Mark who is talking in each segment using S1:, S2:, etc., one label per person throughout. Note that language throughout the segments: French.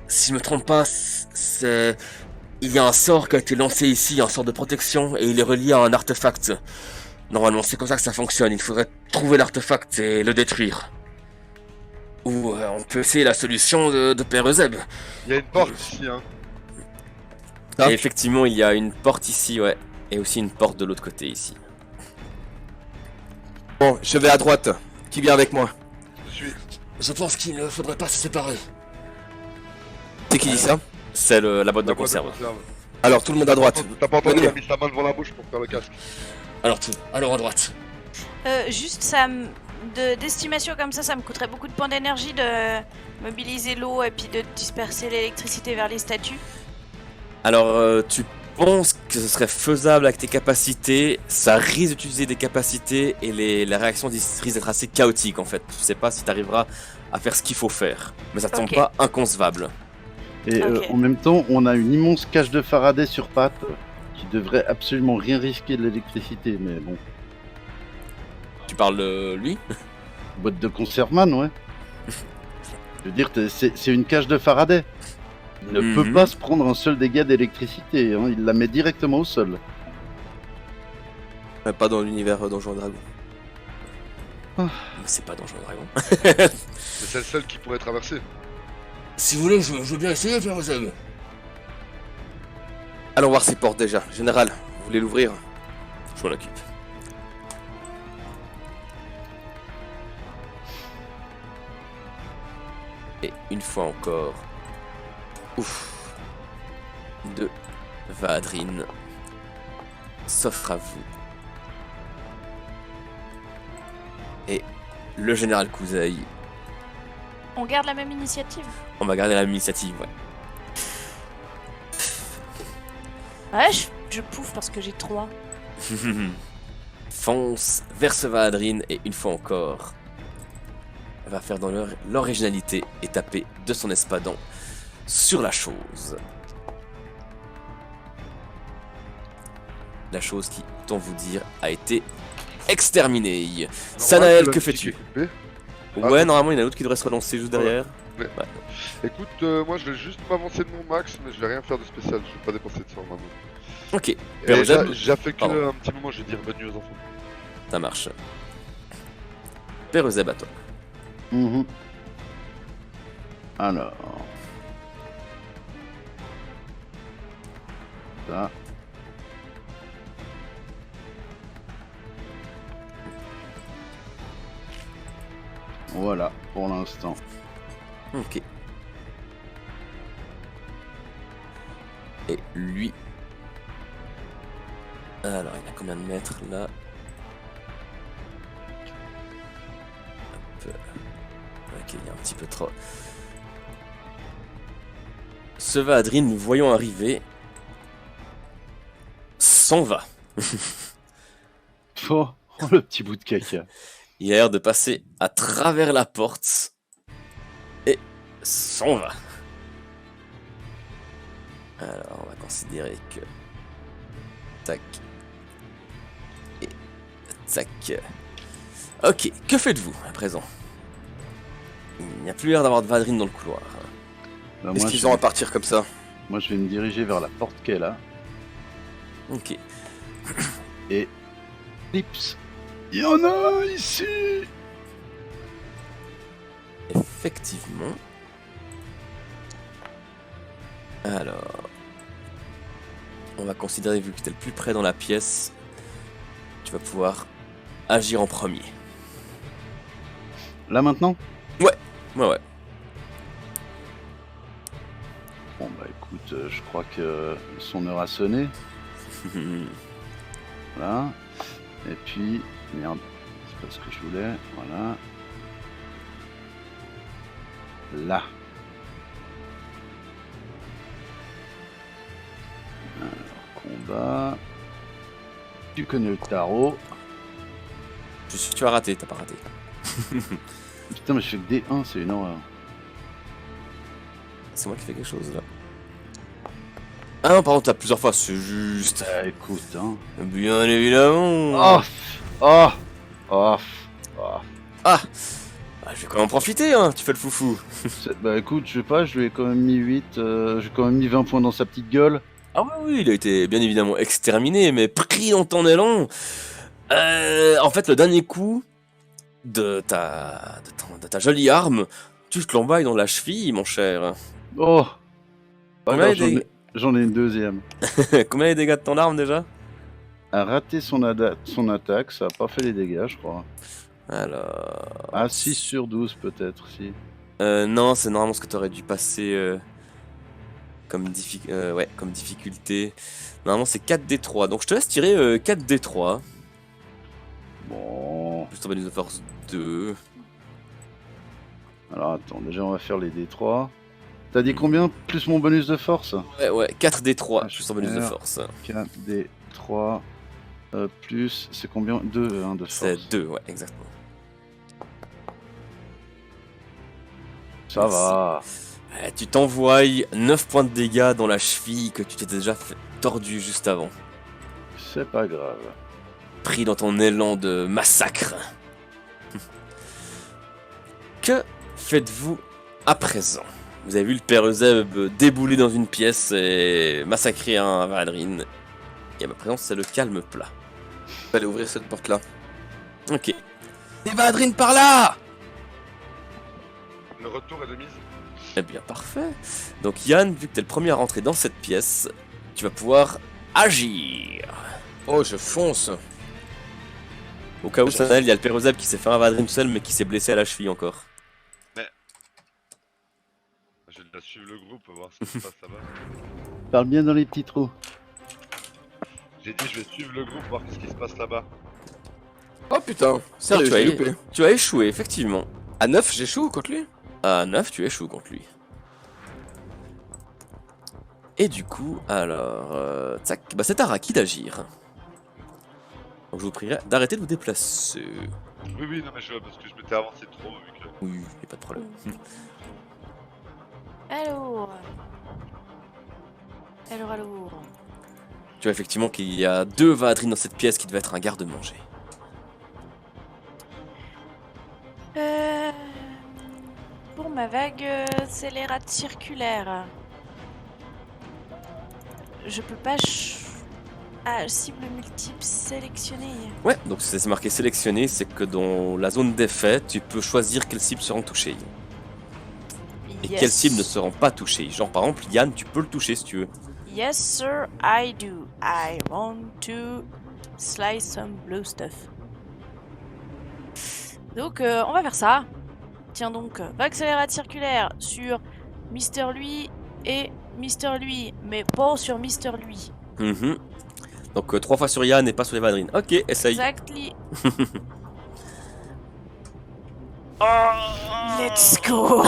S1: Si je me trompe pas, c'est... Il y a un sort qui a été lancé ici, un sort de protection, et il est relié à un artefact. Normalement, c'est comme ça que ça fonctionne. Il faudrait trouver l'artefact et le détruire. Ou on peut essayer la solution de Père Euseb.
S2: Il y a une porte ici, hein.
S3: Ah.
S4: Et effectivement, il y a une porte ici, ouais. Et aussi une porte de l'autre côté ici.
S3: Bon, je vais à droite. Qui vient avec moi?
S2: Je suis.
S1: Je pense qu'il ne faudrait pas se séparer.
S3: C'est qui dit ça?
S4: C'est la boîte de
S2: La boîte de
S4: conserve.
S2: conserve.
S3: Alors tout le monde à droite.
S2: T'as pas entendu,
S3: Venez.
S2: il a mis sa main devant la bouche pour faire le casque.
S1: Alors à droite.
S5: Juste d'estimation comme ça me coûterait beaucoup de points d'énergie de mobiliser l'eau et puis de disperser l'électricité vers les statues.
S4: Alors, tu penses que ce serait faisable avec tes capacités? Ça risque d'utiliser des capacités et les réactions risquent d'être assez chaotiques en fait. Tu sais pas si tu arriveras à faire ce qu'il faut faire. Mais ça te semble
S5: Ok.
S4: pas inconcevable.
S6: Et
S5: Ok.
S6: en même temps, on a une immense cage de Faraday sur pattes qui devrait absolument rien risquer de l'électricité. Mais bon,
S4: Tu parles de lui?
S6: boîte de conserveman, ouais. Je veux dire, c'est une cage de Faraday. Il ne peut pas se prendre un seul dégât d'électricité. Hein. Il la met directement au sol.
S3: Pas dans l'univers Donjons et Dragons.
S4: Mais c'est pas Donjon et Dragon.
S2: C'est celle qui pourrait traverser.
S1: Si vous voulez, je veux bien essayer, Père Euseb.
S3: Allons voir ces portes déjà. Général, vous voulez l'ouvrir?
S4: Je m'en occupe. Et une fois encore, ouf, de Vaadrine s'offre à vous. Et le général Kouzaï,
S5: On garde la même initiative.
S4: on va garder la même initiative, ouais.
S5: Ouais, je pouffe parce que j'ai 3.
S4: Fonce vers ce Vaadrine et une fois encore, elle va faire dans l'originalité et taper de son espadon sur la chose. La chose qui, autant vous dire, a été exterminée. Sanaël, que fais-tu? Ouais, normalement il y en a d'autres qui devraient se relancer juste derrière.
S2: Écoute, moi je vais juste m'avancer de mon max, mais je vais rien faire de spécial, je vais pas dépenser de sort maintenant.
S4: Ok,
S2: Et
S4: Père Euseb,
S2: j'ai fait que
S4: Pardon.
S2: un petit moment, je vais dire bonne nuit aux enfants.
S4: ça marche. Père Euseb, à toi.
S6: Mhm. Alors. Ça. Voilà, pour l'instant.
S4: Ok. Et lui. Alors, il a combien de mètres là? Hop. Ok, il y a un petit peu trop. Ce Vaadrine, nous voyons arriver, s'en va.
S6: Oh, le petit bout de caca.
S4: Il a l'air de passer à travers la porte et s'en va. Alors, on va considérer que... Tac. Et... Tac. Ok, que faites-vous à présent? Il n'y a plus l'air d'avoir de Vadrine dans le couloir.
S6: Bah,
S3: Est-ce
S6: moi,
S3: qu'ils
S6: je,
S3: ont à partir comme ça?
S6: moi, je vais me diriger vers la porte qu'elle a.
S4: Ok.
S6: Et. Lips. Il y en a ici.
S4: Effectivement. Alors... On va considérer, vu que tu es le plus près dans la pièce, tu vas pouvoir agir en premier.
S6: Là maintenant?
S4: Ouais, ouais.
S6: Bon bah écoute, je crois que son heure a sonné. Voilà. Et puis, merde, c'est pas ce que je voulais. Voilà. Là. Alors, combat. Tu connais le tarot.
S4: Tu as raté, t'as pas raté.
S6: Putain, mais je fais que des 1, c'est une horreur.
S4: C'est moi qui fais quelque chose là. Ah non, pardon, t'as plusieurs fois, c'est juste.
S6: Écoute, hein.
S4: Bien évidemment.
S6: Oh. Oh. Oh. Oh.
S4: Ah Bah, je vais quand même en profiter, hein, tu fais le foufou.
S6: Bah écoute, je sais pas, je lui ai quand même mis 8, j'ai quand même mis 20 points dans sa petite gueule.
S4: Ah oui, il a été bien évidemment exterminé, mais pris dans ton élan. En fait, le dernier coup de ta jolie arme, tu te l'embailles dans la cheville, mon cher.
S6: Oh
S4: Combien
S6: Alors,
S4: est
S6: j'en ai une deuxième.
S4: Combien est les dégâts de ton arme déjà?
S6: A raté son attaque, ça a pas fait les dégâts, je crois.
S4: Alors...
S6: Ah, 6 sur 12 peut-être, si.
S4: Non, c'est normalement ce que tu aurais dû passer comme, comme difficulté. Normalement, c'est 4d3. Donc, je te laisse tirer 4d3.
S6: Bon...
S4: Plus ton bonus de force 2.
S6: Alors attends, déjà on va faire les D3. T'as dit combien plus mon bonus de force?
S4: Ouais, 4d3
S6: Ah,
S4: plus ton bonus de
S6: super.
S4: force.
S6: 4D3 plus... C'est combien? 2 hein, de force.
S4: C'est 2, ouais, exactement.
S6: Ça
S4: Merci.
S6: va.
S4: Tu t'envoies 9 points de dégâts dans la cheville que tu t'étais déjà fait tordu juste avant.
S6: C'est pas grave.
S4: Pris dans ton élan de massacre. Que faites-vous à présent? Vous avez vu le père Euseb débouler dans une pièce et massacrer un Valadrin. Et à ma présence, c'est le calme plat.
S3: On va aller ouvrir cette porte-là.
S4: Ok.
S3: Des Vadrines par là!
S2: Le retour est de mise.
S4: Eh bien, parfait. Donc Yann, vu que t'es le premier à rentrer dans cette pièce, tu vas pouvoir agir.
S3: Oh, je fonce.
S4: Au cas où, Sanael, il y a le père Euseb qui s'est fait un Valadrin seul, mais qui s'est blessé à la cheville encore.
S2: Je vais suivre le groupe, voir ce qui se passe là-bas.
S6: Parle bien dans les petits trous.
S2: J'ai dit je vais suivre le groupe, voir ce qui se passe là-bas.
S3: Oh putain, sérieux,
S4: tu, as,
S3: j'ai loupé.
S4: tu as échoué, effectivement.
S3: À 9, j'échoue contre lui?
S4: À 9, tu échoues contre lui. Et du coup, alors... tac, bah c'est à Raki d'agir. Donc je vous prierai d'arrêter de vous déplacer.
S2: Oui, non mais parce que je m'étais avancé trop vu que...
S4: Oui, y'a pas de problème.
S5: Alors.
S4: Tu vois effectivement qu'il y a 2 Valadrines dans cette pièce qui devaient être un garde-manger.
S5: Pour ma vague scélérate circulaire. Je peux pas... cible multiple sélectionnée.
S4: Ouais, donc c'est marqué sélectionné, c'est que dans la zone d'effet, tu peux choisir quelles cibles seront touchées. Et
S5: Yes.
S4: quelles cibles ne seront pas touchées. Genre par exemple, Yann, tu peux le toucher si tu veux.
S5: Yes, sir, I do. I want to slice some blue stuff. Donc, on va faire ça. Tiens donc, vague scélérate circulaire sur Mister Lui et Mister Lui, mais pas sur Mister Lui.
S4: Mhm. Donc 3 fois sur Yann et pas sur les Valadrines. Ok, essaye.
S5: Exactly. Let's go.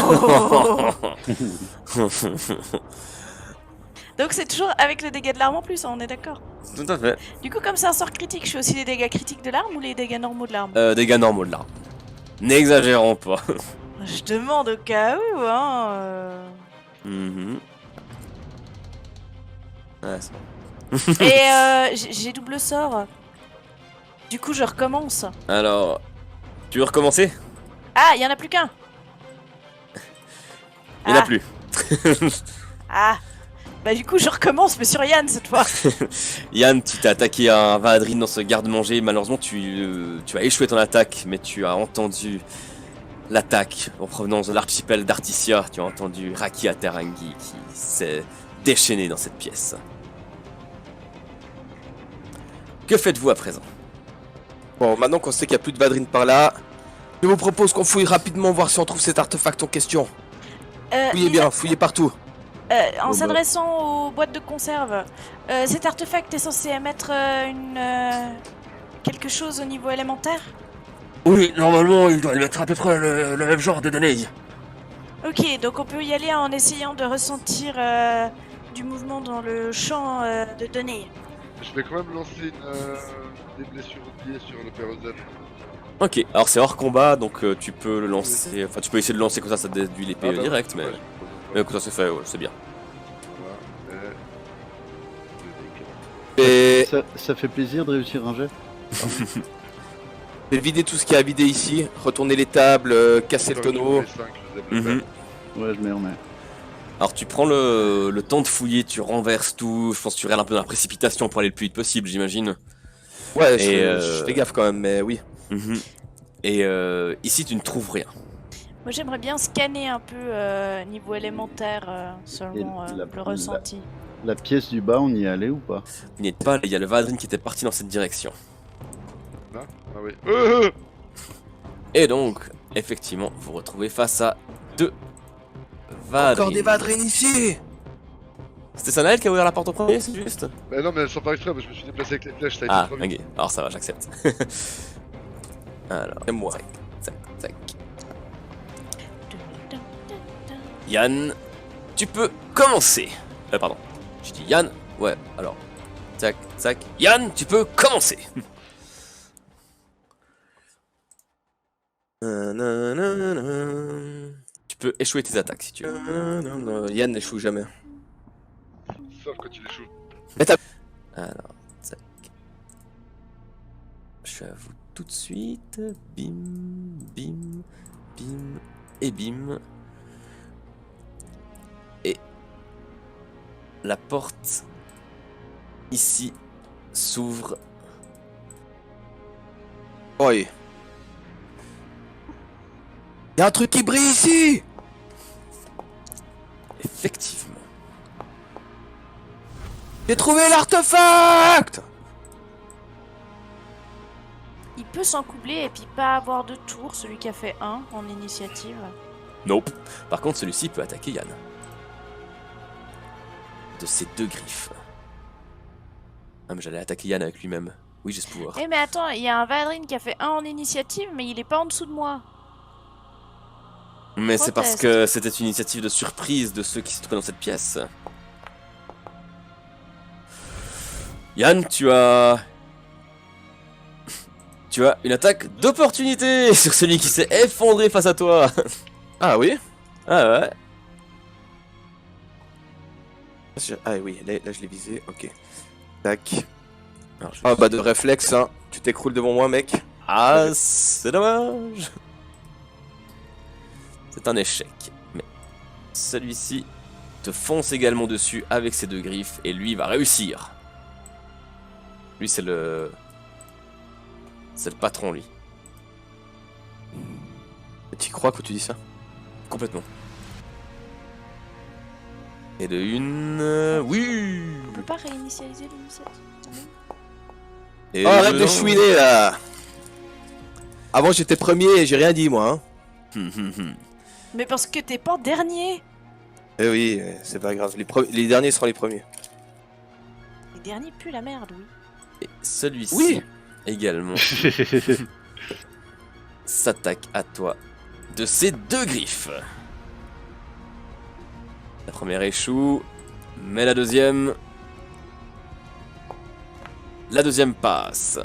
S5: Donc c'est toujours avec le dégât de l'arme en plus, hein, on est d'accord.
S4: Tout à fait.
S5: Du coup, comme c'est un sort critique, je fais aussi les dégâts critiques de l'arme ou les dégâts normaux de l'arme?
S4: Dégâts normaux de l'arme. N'exagérons pas.
S5: Je demande au cas où, hein.
S4: Mhm. Ouais, c'est bon.
S5: Et j'ai double sort. Du coup, je recommence.
S4: Alors, tu veux recommencer?
S5: Ah, il y en a plus qu'un.
S4: Il n'y en a plus.
S5: Ah. Bah du coup, je recommence, mais sur Yann cette fois.
S4: Yann, tu t'es attaqué à un Valadrine dans ce garde-manger. Malheureusement, tu as échoué ton attaque, mais tu as entendu l'attaque en provenance de l'archipel d'Articia. Tu as entendu Raki Aterangi qui s'est déchaîné dans cette pièce. Que faites-vous à présent?
S3: Bon, maintenant qu'on sait qu'il n'y a plus de Vadrines par là, je vous propose qu'on fouille rapidement voir si on trouve cet artefact en question. Fouillez bien, fouillez partout.
S5: En s'adressant aux boîtes de conserve, cet artefact est censé émettre quelque chose au niveau élémentaire?
S1: Oui, normalement, il doit mettre à peu près le même genre de données.
S5: Ok, donc on peut y aller en essayant de ressentir du mouvement dans le champ de données.
S2: Je vais quand même lancer des blessures au pied sur le pérosel.
S4: Ok, alors c'est hors combat, donc tu peux le lancer. Enfin, tu peux essayer de le lancer comme ça déduit l'épée direct, mais. Mais écoute, ça c'est fait, ouais, c'est bien.
S3: Et
S6: Ça fait plaisir de réussir un jet.
S3: Je vais vider tout ce qu'il y a à vider ici, retourner les tables, casser le tonneau.
S2: Les 5, je les ai
S1: Mhm.
S6: Ouais, je m'y remets.
S1: Alors tu prends le temps de fouiller, tu renverses tout, je pense que tu regardes un peu dans la précipitation pour aller le plus vite possible, j'imagine.
S3: Ouais,
S1: Et,
S3: je fais gaffe quand même, mais oui.
S1: Mhm. Et ici tu ne trouves rien.
S5: Moi j'aimerais bien scanner un peu niveau élémentaire, seulement
S6: Et la-
S5: le ressenti.
S6: La pièce du bas, on y est allé ou pas?
S1: Il n'y est pas, il y a le Vadrin qui était parti dans cette direction.
S2: Là ah oui.
S1: Et donc, effectivement, vous vous retrouvez face à 2 Vadrin.
S3: Encore des Vadrin ici.
S1: C'était Sanael qui a ouvert la porte au premier, c'est juste?
S2: Bah non, mais elles sont pas exprès, mais je me suis déplacé avec les flèches, ça a été
S1: Ah,
S2: trop vite.
S1: ok, alors ça va, j'accepte. Alors,
S3: Et moi.
S1: tac, tac. Yann, tu peux commencer. Pardon. Je dis Yann, ouais, alors. Tac, tac. Yann, tu peux commencer. Tu peux échouer tes attaques si tu veux.
S3: Yann n'échoue jamais.
S2: Sauf quand tu l'échoues.
S1: Alors, tac. Je suis à vous tout de suite. Bim, bim, bim et bim. Et la porte ici s'ouvre.
S3: Oui. Y'a un truc qui brille ici.
S1: Effectivement.
S3: J'ai trouvé l'artefact.
S5: Il peut s'encoubler et puis pas avoir de tour, celui qui a fait 1 en initiative.
S1: Nope. Par contre, celui-ci peut attaquer Yann. De ses 2 griffes. Ah, mais j'allais attaquer Yann avec lui-même. Oui, j'ai ce pouvoir.
S5: Eh mais attends, il y a un Vadrin qui a fait 1 en initiative, mais il est pas en dessous de moi.
S1: Mais c'est parce
S5: Proteste.
S1: que c'était une initiative de surprise de ceux qui se trouvaient dans cette pièce. Yann, tu as une attaque d'opportunité sur celui qui s'est effondré face à toi.
S3: Ah oui.
S1: Ah ouais.
S3: Ah oui, là je l'ai visé. Ok. Tac.
S1: Alors, je-
S3: Ah bah de réflexe, hein. Tu t'écroules devant moi, mec.
S1: Ah, c'est dommage. C'est un échec. Mais celui-ci te fonce également dessus avec ses 2 griffes et lui va réussir. Lui, c'est le patron, lui.
S3: Tu crois quand tu dis ça?
S1: Complètement. Et de une... oui.
S5: On peut pas réinitialiser l'initiative.
S1: Et
S3: Oh, arrête de
S1: non.
S3: chouiner là. Avant j'étais premier et j'ai rien dit moi. Hein.
S5: Mais parce que t'es pas dernier.
S3: Eh oui, c'est pas grave. Les derniers seront les premiers.
S5: Les derniers puent la merde, oui.
S1: Et celui-ci
S3: Oui.
S1: également s'attaque à toi de ses 2 griffes. La première échoue, mais la deuxième passe.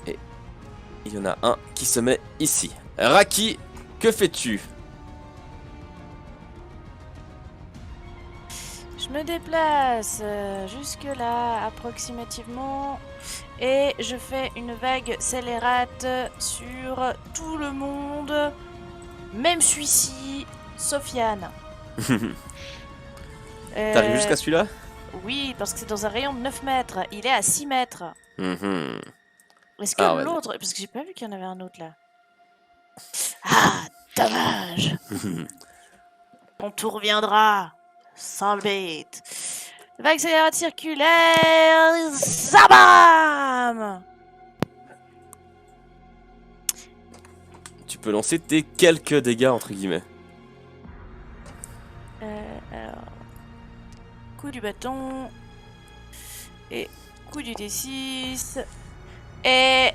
S1: Et il y en a un qui se met ici. Raki, que fais-tu?
S5: Je me déplace jusque là, approximativement, et je fais une vague scélérate sur tout le monde, même celui-ci, sauf Yann.
S1: T'arrives jusqu'à celui-là?
S5: Oui, parce que c'est dans un rayon de 9 mètres. Il est à 6 mètres.
S1: Mhm.
S5: Est-ce que
S1: Ah ouais.
S5: l'autre... Parce que j'ai pas vu qu'il y en avait un autre là. Ah, dommage. Ton tour viendra. Sale bête. Vague scélérate circulaire. Zabam.
S1: Tu peux lancer tes quelques dégâts entre guillemets.
S5: Alors... Coup du bâton. Et coup du D6. Et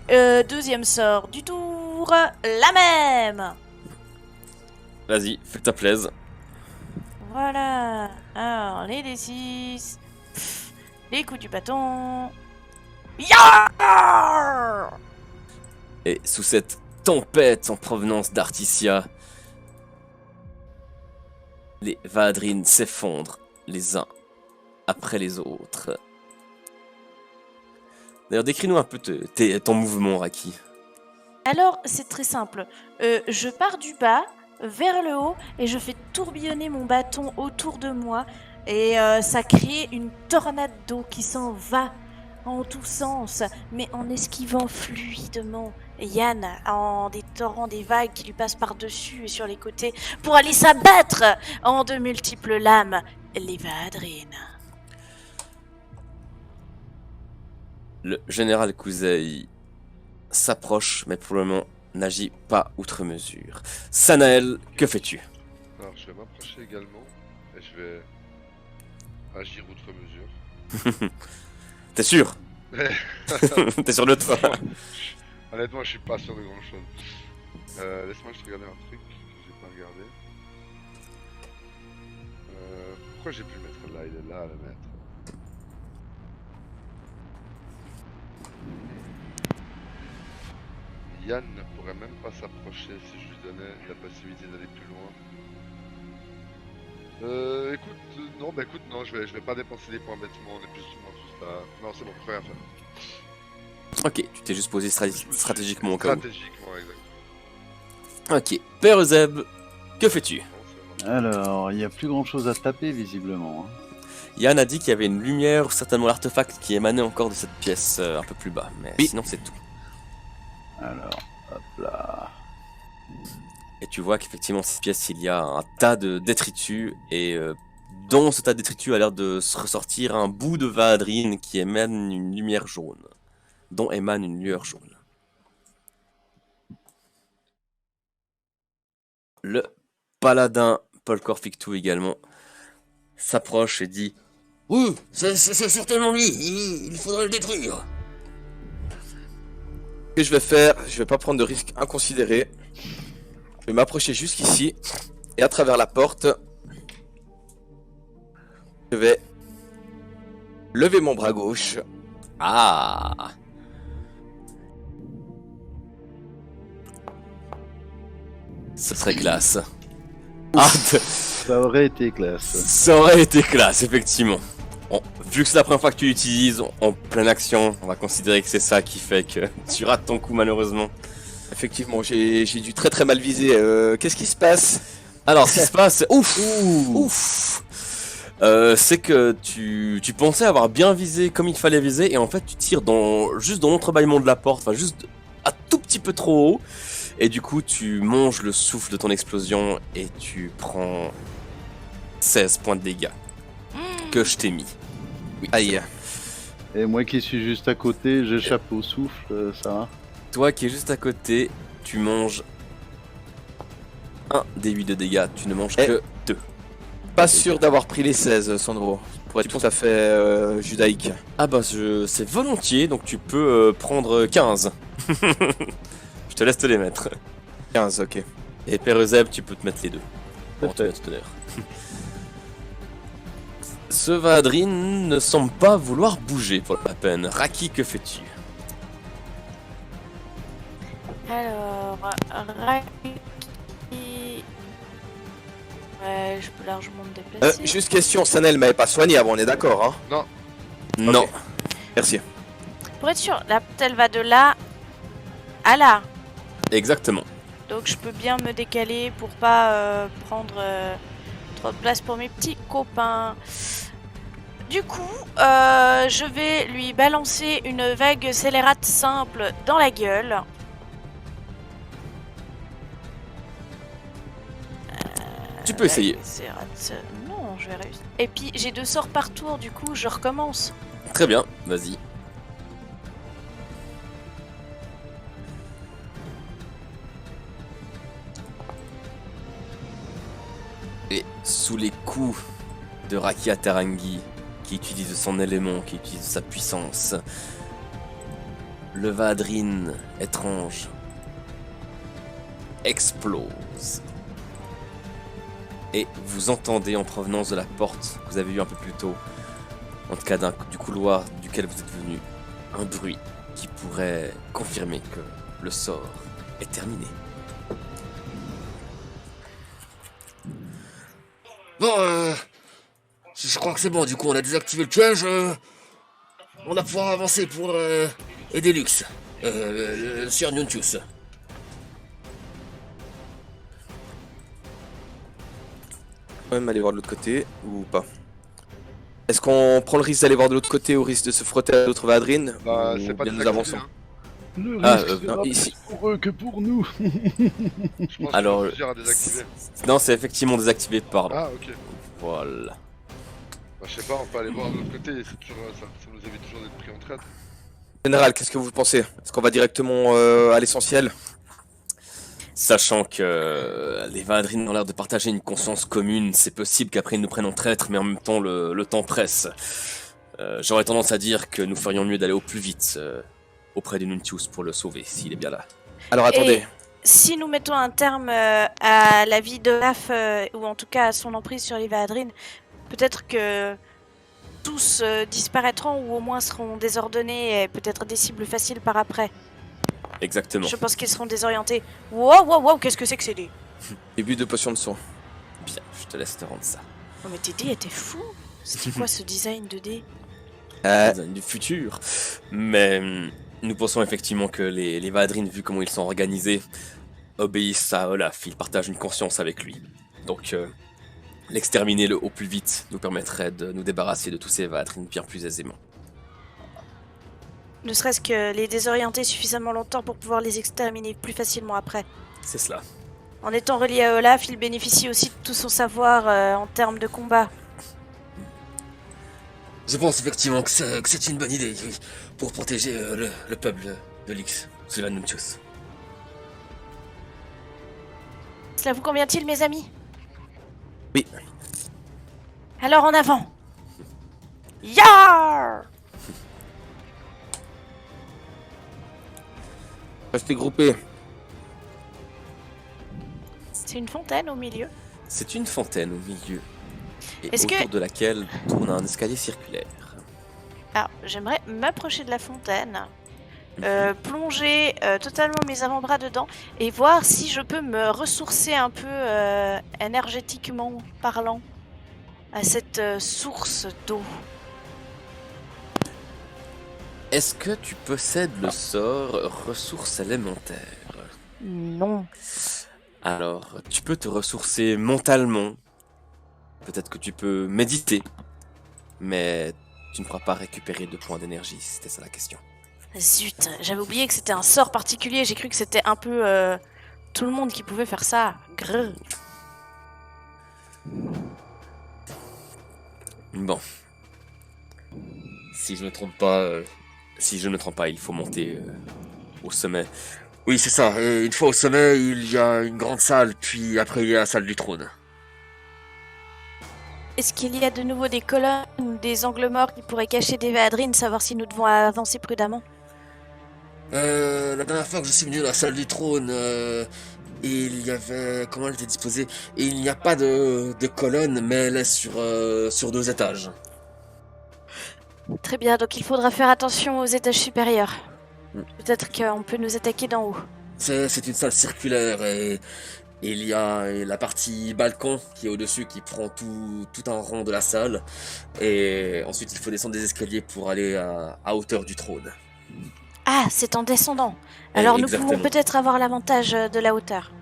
S5: deuxième sort du tour. La même.
S1: Vas-y, fais ta plaise.
S5: Voilà. Alors, les D6. Les coups du bâton. Ya!
S1: Et sous cette tempête en provenance d'Articia, les Vadrin s'effondrent les uns après les autres.
S4: D'ailleurs, décris-nous un peu ton mouvement, Raki.
S5: Alors, c'est très simple. Je pars du bas vers le haut et je fais tourbillonner mon bâton autour de moi. Et ça crée une tornade d'eau qui s'en va en tous sens, mais en esquivant fluidement Yann en détorrant des vagues qui lui passent par-dessus et sur les côtés pour aller s'abattre en de multiples lames les Vadrines.
S4: Le général Kuzei s'approche, mais pour le moment n'agit pas outre mesure. Sanael, que fais-tu?
S2: Alors, je vais m'approcher également et je vais agir outre mesure.
S4: T'es sûr? T'es sur le train?
S2: Honnêtement, je suis pas sûr de grand chose. Laisse-moi juste regarder un truc que j'ai pas regardé. Pourquoi j'ai pu le mettre là? Il est là à le mettre. Yann ne pourrait même pas s'approcher si je lui donnais la possibilité d'aller plus loin. Écoute, non, je vais pas dépenser des points bêtement, on est plus ou moins tous là. Non, c'est bon, je peux rien faire.
S4: Ok, tu t'es juste posé stratégiquement au cas où.
S2: Stratégiquement, exact.
S4: Ok, Père Zeb, que fais-tu?
S2: Non, c'est vraiment-
S6: Alors, il n'y a plus grand chose à taper visiblement. Hein.
S4: Yann a dit qu'il y avait une lumière, certainement l'artefact qui émanait encore de cette pièce un peu plus bas, mais
S3: Oui.
S4: sinon c'est tout.
S6: Alors, hop là.
S4: Et tu vois qu'effectivement, cette pièce, il y a un tas de détritus, et dans ce tas de détritus a l'air de se ressortir un bout de Vadrine qui émane une lumière jaune. Dont émane une lueur jaune. Le paladin Polkor Fictou également s'approche et dit:
S1: Oui, c'est certainement lui. Il faudrait le détruire.
S3: Ce que je vais faire, je vais pas prendre de risque inconsidéré. Je vais m'approcher jusqu'ici et à travers la porte, je vais lever mon bras gauche.
S4: Ah! Ce serait classe. Ah,
S6: Ça aurait été classe.
S4: ça aurait été classe, effectivement. Bon, vu que c'est la première fois que tu l'utilises en pleine action, on va considérer que c'est ça qui fait que tu rates ton coup malheureusement.
S3: Effectivement, j'ai dû très très mal viser. Qu'est-ce qui se passe?
S4: Alors, ce qui se passe, ouf, c'est que tu pensais avoir bien visé comme il fallait viser, et en fait tu tires juste dans l'entrebâillement de la porte, enfin juste un tout petit peu trop haut, et du coup tu manges le souffle de ton explosion et tu prends 16 points de dégâts que je t'ai mis. Oui.
S3: Aïe.
S6: Et moi qui suis juste à côté, j'échappe au souffle, ça va.
S4: Toi qui es juste à côté, tu manges 1 des 8 de dégâts, tu ne manges que 2.
S3: Pas sûr d'avoir pris les 16, Sandro. Pour être tout à fait judaïque.
S4: Ah bah c'est volontiers, donc tu peux prendre 15. Je te laisse te les mettre.
S3: 15, ok.
S4: Et Père Zeb, tu peux te mettre les deux. Pour te tenir. Ce Vadrine ne semble pas vouloir bouger pour la peine. Raki, que fais-tu?
S5: Alors, Raki... Ouais, je peux largement me déplacer.
S3: Juste question, Sanel m'avait pas soigné avant, on est d'accord, hein?
S4: Non.
S3: Ok. Merci.
S5: Pour être sûr, la porte elle va de là à là.
S4: Exactement.
S5: Donc je peux bien me décaler pour pas prendre trop de place pour mes petits copains. Du coup, je vais lui balancer une vague scélérate simple dans la gueule.
S4: Tu peux essayer.
S5: Scélérate, non, je vais réussir. Et puis j'ai 2 sorts par tour, du coup je recommence.
S4: Très bien, vas-y. Et sous les coups de Rakia Tarangi, qui utilise son élément, qui utilise sa puissance, le Vadrine étrange explose. Et vous entendez en provenance de la porte que vous avez vue un peu plus tôt, en tout cas du couloir duquel vous êtes venu, un bruit qui pourrait confirmer que le sort est terminé.
S1: Bon, je crois que c'est bon. Du coup, on a désactivé le piège. On va pouvoir avancer pour et Deluxe. Sur Nuntius.
S3: Même aller voir de l'autre côté ou pas? Est-ce qu'on prend le risque d'aller voir de l'autre côté au risque de se frotter à d'autres Vadrine?
S2: Bah,
S3: ou
S2: c'est pas
S3: bien nous
S2: désactivé,
S3: avançons?
S2: hein.
S6: Le
S3: Ah,
S6: risque sera
S3: non,
S6: plus
S3: ici.
S6: pour eux que pour nous.
S2: Je pense
S4: Alors,
S2: que plusieurs à désactiver.
S4: Non, c'est effectivement désactivé, pardon.
S2: Ah, ok.
S4: Voilà.
S2: Bah, je sais pas, on peut aller voir de l'autre côté, c'est toujours, ça nous évite toujours d'être pris en traite.
S3: Général, qu'est-ce que vous pensez? Est-ce qu'on va directement à l'essentiel?
S4: Sachant que les Vadrines ont l'air de partager une conscience commune, c'est possible qu'après ils nous prennent en traître, mais en même temps le temps presse. J'aurais tendance à dire que nous ferions mieux d'aller au plus vite auprès de Nuntius pour le sauver, s'il est bien là.
S3: Alors attendez,
S5: Si nous mettons un terme à la vie d'Olaf, ou en tout cas à son emprise sur les Vadrine, peut-être que tous disparaîtront ou au moins seront désordonnés et peut-être des cibles faciles par après.
S4: Exactement.
S5: Je pense qu'ils seront désorientés. Wow, qu'est-ce que c'est que c'est des...
S3: début de potion de soin.
S4: Bien, je te laisse te rendre ça.
S5: Oh mais tes dés étaient fous. C'était quoi ce design de dés?
S4: Du futur. Mais nous pensons effectivement que les Vadrines, vu comment ils sont organisés, obéissent à Olaf. Ils partagent une conscience avec lui. Donc, l'exterminer au plus vite nous permettrait de nous débarrasser de tous ces Vadrines bien plus aisément.
S5: Ne serait-ce que les désorienter suffisamment longtemps pour pouvoir les exterminer plus facilement après.
S4: C'est cela.
S5: En étant relié à Olaf, il bénéficie aussi de tout son savoir en termes de combat.
S1: Je pense effectivement que c'est une bonne idée, oui, pour protéger le peuple de Lix, Sylvan Nuntius.
S5: Cela vous convient-il, mes amis?
S3: Oui.
S5: Alors en avant! Yarr!
S3: Restez groupés.
S5: C'est une fontaine au milieu.
S4: C'est une fontaine au milieu, et
S5: Est-ce
S4: autour
S5: que-
S4: de laquelle tourne un escalier circulaire.
S5: Alors, j'aimerais m'approcher de la fontaine, plonger totalement mes avant-bras dedans et voir si je peux me ressourcer un peu énergétiquement parlant à cette source d'eau.
S4: Est-ce que tu possèdes le sort ressources élémentaires?
S5: Non.
S4: Alors, tu peux te ressourcer mentalement. Peut-être que tu peux méditer. Mais tu ne pourras pas récupérer de points d'énergie, si c'était ça la question.
S5: Zut, j'avais oublié que c'était un sort particulier. J'ai cru que c'était un peu tout le monde qui pouvait faire ça. Grrr.
S4: Bon. Si je ne me trompe pas, il faut monter au sommet.
S1: Oui, c'est ça. Et une fois au sommet, il y a une grande salle, puis après il y a la salle du trône.
S5: Est-ce qu'il y a de nouveau des colonnes ou des angles morts qui pourraient cacher des Vadrines, savoir si nous devons avancer prudemment?
S1: La dernière fois que je suis venu dans la salle du trône, il y avait... Comment elle était disposée? Il n'y a pas de colonne, mais elle est sur 2 étages.
S5: Très bien, donc il faudra faire attention aux étages supérieurs. Peut-être qu'on peut nous attaquer d'en haut.
S1: C'est une salle circulaire et il y a la partie balcon qui est au-dessus qui prend tout un rang de la salle. Et ensuite il faut descendre des escaliers pour aller à hauteur du trône.
S5: Ah, c'est en descendant. Alors nous
S4: Exactement.
S5: pouvons peut-être avoir l'avantage de la hauteur.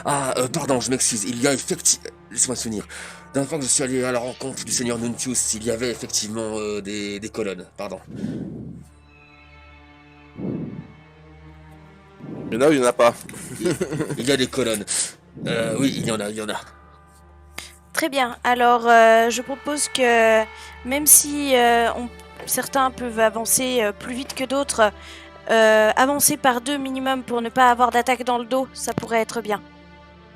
S1: Pardon, je m'excuse. Il y a effectivement... Laisse-moi me souvenir. La dernière fois que je suis allé à la rencontre du seigneur Nuntius, il y avait effectivement des colonnes. Pardon.
S3: Il y en a ou il y en a pas?
S1: Il y a des colonnes. Oui, il y en a.
S5: Très bien, alors je propose que même si certains peuvent avancer plus vite que d'autres, avancer par 2 minimum pour ne pas avoir d'attaque dans le dos, ça pourrait être bien.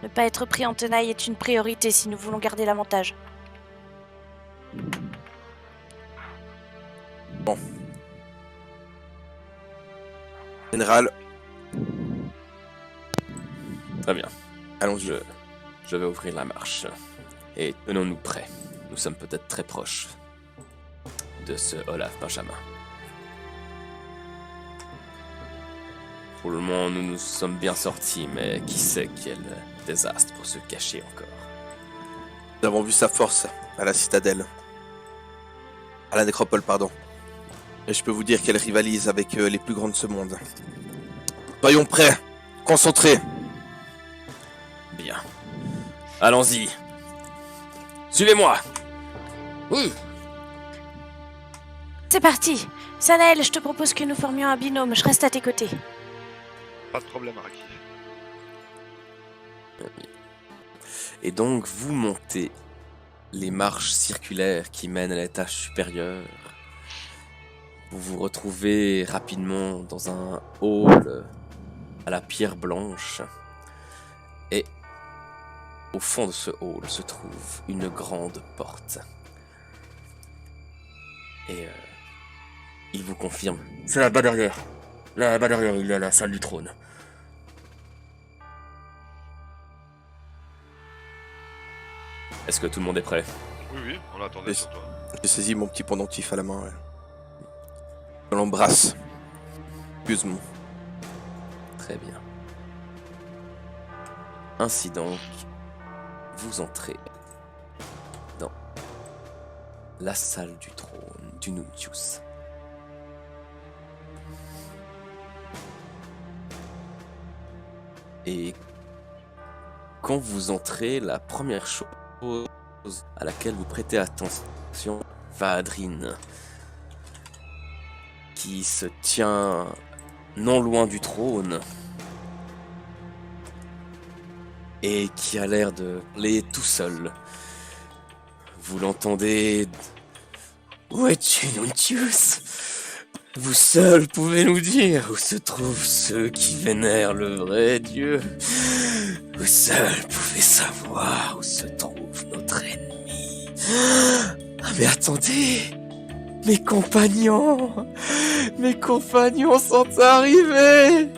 S5: Ne pas être pris en tenaille est une priorité si nous voulons garder l'avantage.
S3: Général,
S4: Très bien.
S3: allons-y.
S4: Je vais ouvrir la marche. Et tenons-nous prêts. Nous sommes peut-être très proches de ce Olaf Benjamin. Pour le moment, nous nous sommes bien sortis, mais qui sait quel désastre pour se cacher encore.
S3: Nous avons vu sa force à la citadelle. À la nécropole, pardon. Et je peux vous dire qu'elle rivalise avec les plus grands de ce monde. Soyons prêts, concentrés.
S4: Bien. Allons-y. Suivez-moi.
S1: Oui.
S5: C'est parti. Sanael, je te propose que nous formions un binôme. Je reste à tes côtés.
S2: Pas de problème, Araki.
S4: Et donc, vous montez les marches circulaires qui mènent à l'étage supérieur. Vous vous retrouvez rapidement dans un hall à la pierre blanche. Et au fond de ce hall se trouve une grande porte. Et il vous confirme.
S1: C'est là-bas derrière. Là-bas derrière, il y a la salle du trône.
S4: Est-ce que tout le monde est prêt?
S2: Oui, on l'attendait sur toi.
S3: J'ai saisi mon petit pendentif à la main. Ouais. Je l'embrasse. Excuse-moi.
S4: Très bien. Ainsi donc, vous entrez dans la salle du trône du Nuntius. Et quand vous entrez, la première chose à laquelle vous prêtez attention, Vadrine, qui se tient non loin du trône et qui a l'air de parler tout seul. Vous l'entendez. Où es-tu, Nuntius? Vous seul pouvez nous dire où se trouvent ceux qui vénèrent le vrai Dieu. Vous seul pouvez savoir où se trouve notre ennemi. Ah mais attendez! Mes compagnons sont arrivés!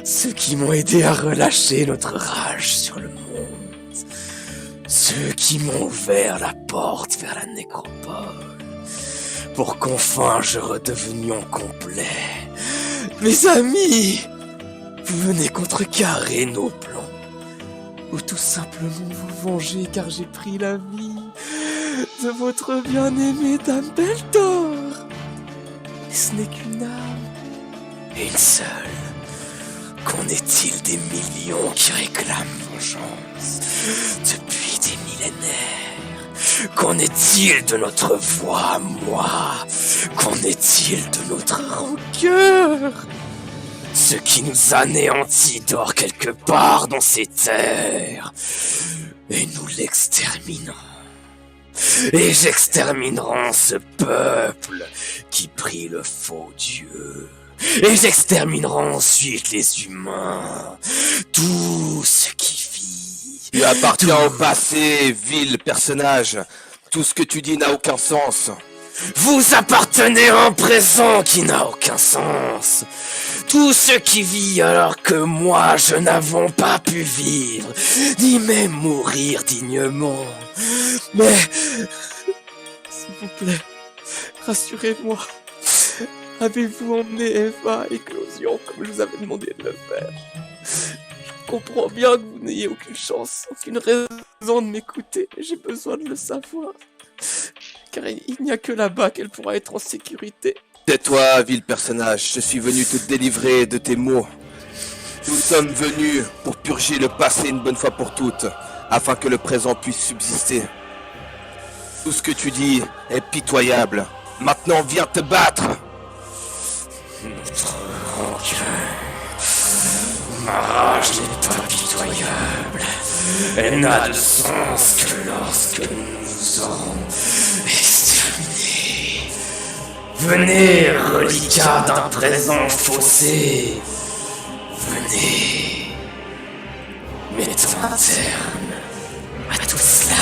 S4: Ceux qui m'ont aidé à relâcher notre rage sur le monde. Ceux qui m'ont ouvert la porte vers la nécropole. Pour qu'enfin je redevenions complet. Mes amis! Vous venez contrecarrer nos plans. Ou tout simplement vous venger car j'ai pris la vie de votre bien-aimée Dame Beltor. Et ce n'est qu'une âme. Et une seule. Qu'en est-il des millions qui réclament vengeance depuis des millénaires? Qu'en est-il de notre voix, moi? Qu'en est-il de notre rancœur? Ce qui nous anéantit dort quelque part dans ces terres. Et nous l'exterminons. Et j'exterminerai ce peuple qui prie le faux Dieu. Et j'exterminerai ensuite les humains. Tout ce qui vit.
S3: Tu appartiens au passé, vil personnage. Tout ce que tu dis n'a aucun sens.
S4: Vous appartenez à un présent qui n'a aucun sens. Tout ce qui vit alors que moi je n'avons pas pu vivre, ni même mourir dignement. Mais, s'il vous plaît, rassurez-moi. Avez-vous emmené Eva à Éclosion comme je vous avais demandé de le faire? Je comprends bien que vous n'ayez aucune chance, aucune raison de m'écouter, mais j'ai besoin de le savoir. Car il n'y a que là-bas qu'elle pourra être en sécurité.
S3: Tais-toi, vil personnage, je suis venu te délivrer de tes maux. Nous sommes venus pour purger le passé une bonne fois pour toutes, afin que le présent puisse subsister. Tout ce que tu dis est pitoyable. Maintenant, viens te battre!
S4: Notre rancœur, ma rage n'est pas pitoyable. Elle n'a de sens que lorsque nous nous aurons exterminés. Venez, reliquats d'un présent faussé. Venez, mettons un terme à tout cela.